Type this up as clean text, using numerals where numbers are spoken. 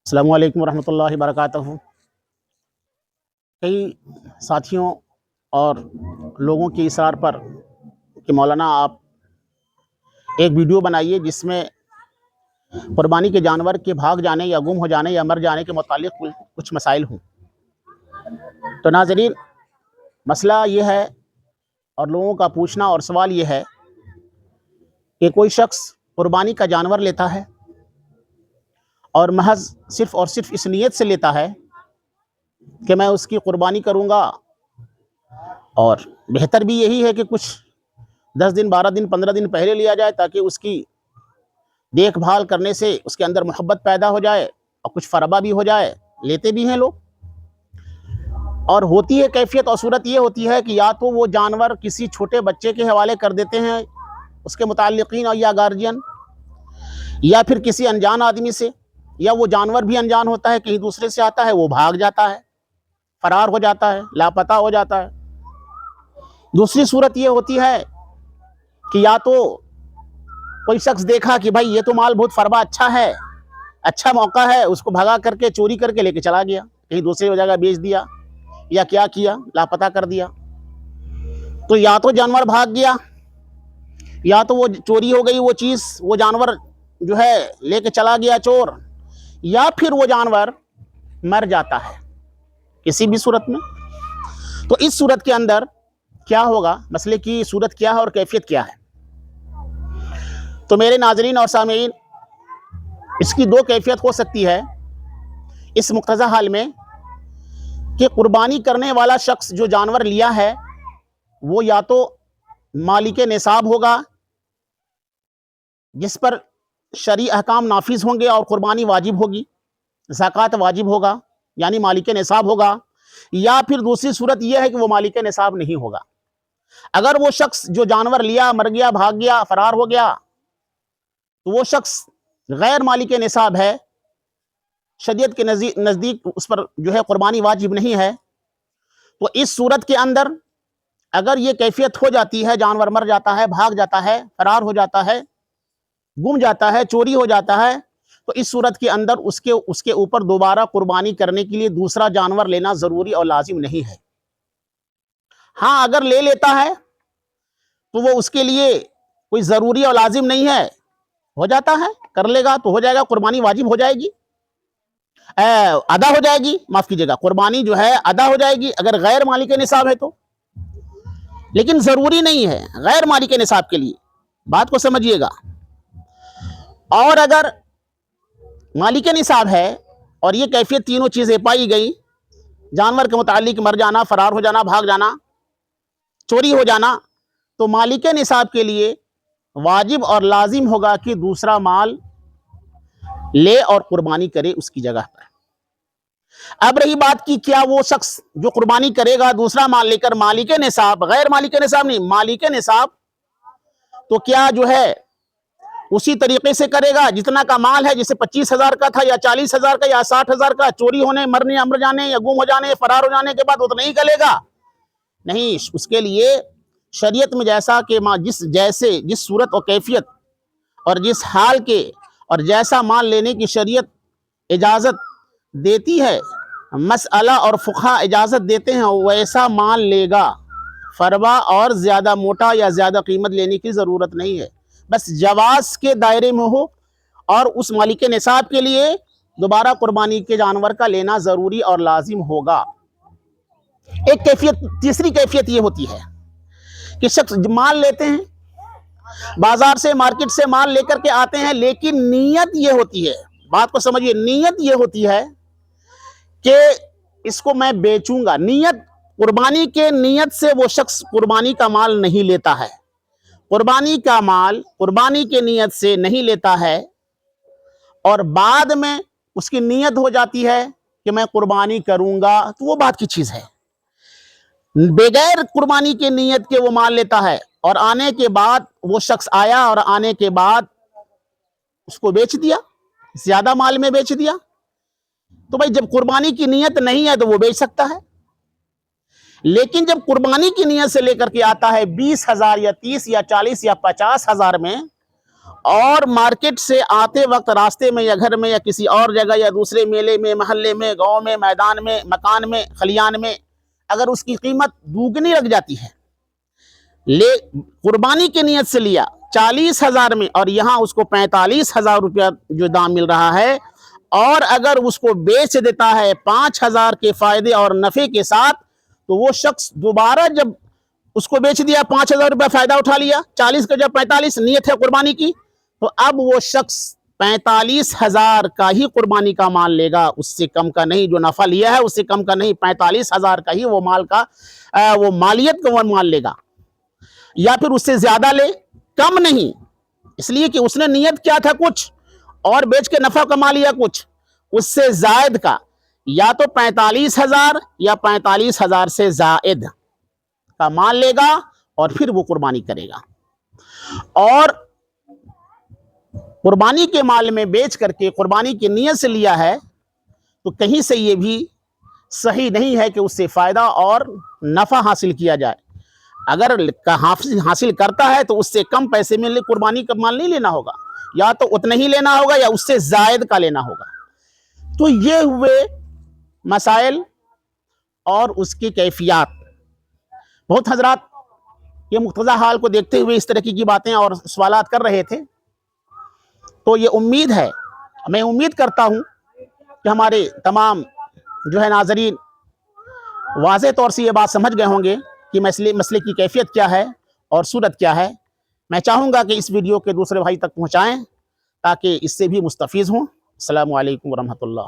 السلام علیکم ورحمۃ اللہ وبرکاتہ۔ کئی ساتھیوں اور لوگوں کی اصرار پر کہ مولانا آپ ایک ویڈیو بنائیے جس میں قربانی کے جانور کے بھاگ جانے یا گم ہو جانے یا مر جانے کے متعلق کچھ مسائل ہوں۔ تو ناظرین، مسئلہ یہ ہے اور لوگوں کا پوچھنا اور سوال یہ ہے کہ کوئی شخص قربانی کا جانور لیتا ہے اور محض صرف اور صرف اس نیت سے لیتا ہے کہ میں اس کی قربانی کروں گا، اور بہتر بھی یہی ہے کہ کچھ 10 دن 12 دن 15 دن پہلے لیا جائے تاکہ اس کی دیکھ بھال کرنے سے اس کے اندر محبت پیدا ہو جائے اور کچھ فربہ بھی ہو جائے۔ لیتے بھی ہیں لوگ، اور ہوتی ہے کیفیت اور صورت یہ ہوتی ہے کہ یا تو وہ جانور کسی چھوٹے بچے کے حوالے کر دیتے ہیں اس کے متعلقین اور یا گارجین، یا پھر کسی انجان آدمی سے، یا وہ جانور بھی انجان ہوتا ہے، کہیں دوسرے سے آتا ہے، وہ بھاگ جاتا ہے، فرار ہو جاتا ہے، لاپتہ ہو جاتا ہے۔ دوسری صورت یہ ہوتی ہے کہ یا تو کوئی شخص دیکھا کہ بھائی یہ تو مال بہت فربا اچھا ہے، اچھا موقع ہے، اس کو بھگا کر کے چوری کر کے لے کے چلا گیا، کہیں دوسری جگہ بیچ دیا یا کیا لاپتہ کر دیا۔ تو یا تو جانور بھاگ گیا، یا تو وہ چوری ہو گئی وہ چیز، وہ جانور جو ہے لے کے چلا گیا چور، یا پھر وہ جانور مر جاتا ہے کسی بھی صورت میں۔ تو اس صورت کے اندر کیا ہوگا، مسئلے کی صورت کیا ہے اور کیفیت کیا ہے؟ تو میرے ناظرین اور سامعین، اس کی دو کیفیت ہو سکتی ہے اس مقتضی حال میں کہ قربانی کرنے والا شخص جو جانور لیا ہے وہ یا تو مالک نصاب ہوگا جس پر شرعی احکام نافذ ہوں گے اور قربانی واجب ہوگی، زکوٰۃ واجب ہوگا، یعنی مالک نصاب ہوگا، یا پھر دوسری صورت یہ ہے کہ وہ مالک نصاب نہیں ہوگا۔ اگر وہ شخص جو جانور لیا مر گیا، بھاگ گیا، فرار ہو گیا، تو وہ شخص غیر مالک نصاب ہے، شریعت کے نزدیک اس پر جو ہے قربانی واجب نہیں ہے۔ تو اس صورت کے اندر اگر یہ کیفیت ہو جاتی ہے، جانور مر جاتا ہے، بھاگ جاتا ہے، فرار ہو جاتا ہے، گم جاتا ہے، چوری ہو جاتا ہے، تو اس صورت کے اندر اس کے اوپر دوبارہ قربانی کرنے کے لیے دوسرا جانور لینا ضروری اور لازم نہیں ہے۔ ہاں، اگر لے لیتا ہے تو وہ اس کے لیے کوئی ضروری اور لازم نہیں ہے، ہو جاتا ہے، کر لے گا تو ہو جائے گا، قربانی واجب ہو جائے گی، ادا ہو جائے گی، معاف کیجیے گا، قربانی جو ہے ادا ہو جائے گی اگر غیر مالک نصاب ہے تو، لیکن ضروری نہیں ہے غیر مالک نصاب کے لیے، بات کو سمجھیے گا۔ اور اگر مالک نصاب ہے اور یہ کیفیت تینوں چیزیں پائی گئی، جانور کے متعلق مر جانا، فرار ہو جانا، بھاگ جانا، چوری ہو جانا، تو مالک نصاب کے لیے واجب اور لازم ہوگا کہ دوسرا مال لے اور قربانی کرے اس کی جگہ پر۔ اب رہی بات کی کیا وہ شخص جو قربانی کرے گا دوسرا مال لے کر مالک نصاب، غیر مالک نصاب نہیں، مالک نصاب، تو کیا جو ہے اسی طریقے سے کرے گا جتنا کا مال ہے، جیسے 25,000 کا تھا یا 40,000 کا یا 60,000 کا، چوری ہونے، مرنے، امر جانے یا گم ہو جانے، فرار ہو جانے کے بعد اتنا ہی کرے گا؟ نہیں، اس کے لیے شریعت میں جیسا کہ جس صورت اور کیفیت اور جس حال کے اور جیسا مال لینے کی شریعت اجازت دیتی ہے، مسئلہ اور فقہا اجازت دیتے ہیں، ویسا مال لے گا، فربا اور زیادہ موٹا یا زیادہ قیمت لینے کی ضرورت نہیں ہے، بس جواز کے دائرے میں ہو، اور اس مالک نصاب کے لیے دوبارہ قربانی کے جانور کا لینا ضروری اور لازم ہوگا۔ ایک کیفیت، تیسری کیفیت یہ ہوتی ہے کہ شخص مال لیتے ہیں، بازار سے، مارکیٹ سے مال لے کر کے آتے ہیں، لیکن نیت یہ ہوتی ہے، بات کو سمجھیے، نیت یہ ہوتی ہے کہ اس کو میں بیچوں گا، نیت، قربانی کے نیت سے وہ شخص قربانی کا مال نہیں لیتا ہے، قربانی کا مال قربانی کے نیت سے نہیں لیتا ہے، اور بعد میں اس کی نیت ہو جاتی ہے کہ میں قربانی کروں گا، تو وہ بات کی چیز ہے۔ بغیر قربانی کے نیت کے وہ مال لیتا ہے، اور آنے کے بعد وہ شخص آیا اور آنے کے بعد اس کو بیچ دیا، زیادہ مال میں بیچ دیا، تو بھائی جب قربانی کی نیت نہیں ہے تو وہ بیچ سکتا ہے، لیکن جب قربانی کی نیت سے لے کر کے آتا ہے 20,000 یا 30 یا 40 یا 50,000 میں، اور مارکیٹ سے آتے وقت راستے میں یا گھر میں یا کسی اور جگہ یا دوسرے میلے میں، محلے میں، گاؤں میں، میدان میں، مکان میں، خلیان میں اگر اس کی قیمت دوگنی لگ جاتی ہے، قربانی کی نیت سے لیا 40,000 میں اور یہاں اس کو 45,000 روپیہ جو دام مل رہا ہے، اور اگر اس کو بیچ دیتا ہے 5,000 کے فائدے اور نفع کے ساتھ، تو وہ شخص دوبارہ جب اس کو بیچ دیا 5,000 روپیہ فائدہ اٹھا لیا، 40 کا جب 45 نیت ہے قربانی کی، تو اب وہ شخص 45,000 کا ہی قربانی کا مال لے گا، اس سے کم کا نہیں. جو نفع لیا ہے اس سے کم کا نہیں، 45,000 کا ہی وہ مال کا وہ مالیت کا وہ مال لے گا، یا پھر اس سے زیادہ لے، کم نہیں، اس لیے کہ اس نے نیت کیا تھا کچھ اور بیچ کے نفع کما لیا کچھ، اس سے زائد کا یا تو 45,000 یا 45,000 سے زائد کا مال لے گا اور پھر وہ قربانی کرے گا. اور قربانی کے مال میں بیچ کر کے قربانی کی نیت سے لیا ہے تو کہیں سے یہ بھی صحیح نہیں ہے کہ اس سے فائدہ اور نفع حاصل کیا جائے. اگر حاصل کرتا ہے تو اس سے کم پیسے میں قربانی کا مال نہیں لینا ہوگا، یا تو اتنا ہی لینا ہوگا یا اس سے زائد کا لینا ہوگا. تو یہ ہوئے مسائل اور اس کی کیفیات. بہت حضرات یہ مقتضی حال کو دیکھتے ہوئے اس طرح کی باتیں اور سوالات کر رہے تھے، تو یہ امید ہے، میں امید کرتا ہوں کہ ہمارے تمام جو ہے ناظرین واضح طور سے یہ بات سمجھ گئے ہوں گے کہ مسئلے کی کیفیت کیا ہے اور صورت کیا ہے. میں چاہوں گا کہ اس ویڈیو کے دوسرے بھائی تک پہنچائیں تاکہ اس سے بھی مستفیض ہوں. السلام علیکم ورحمۃ اللہ.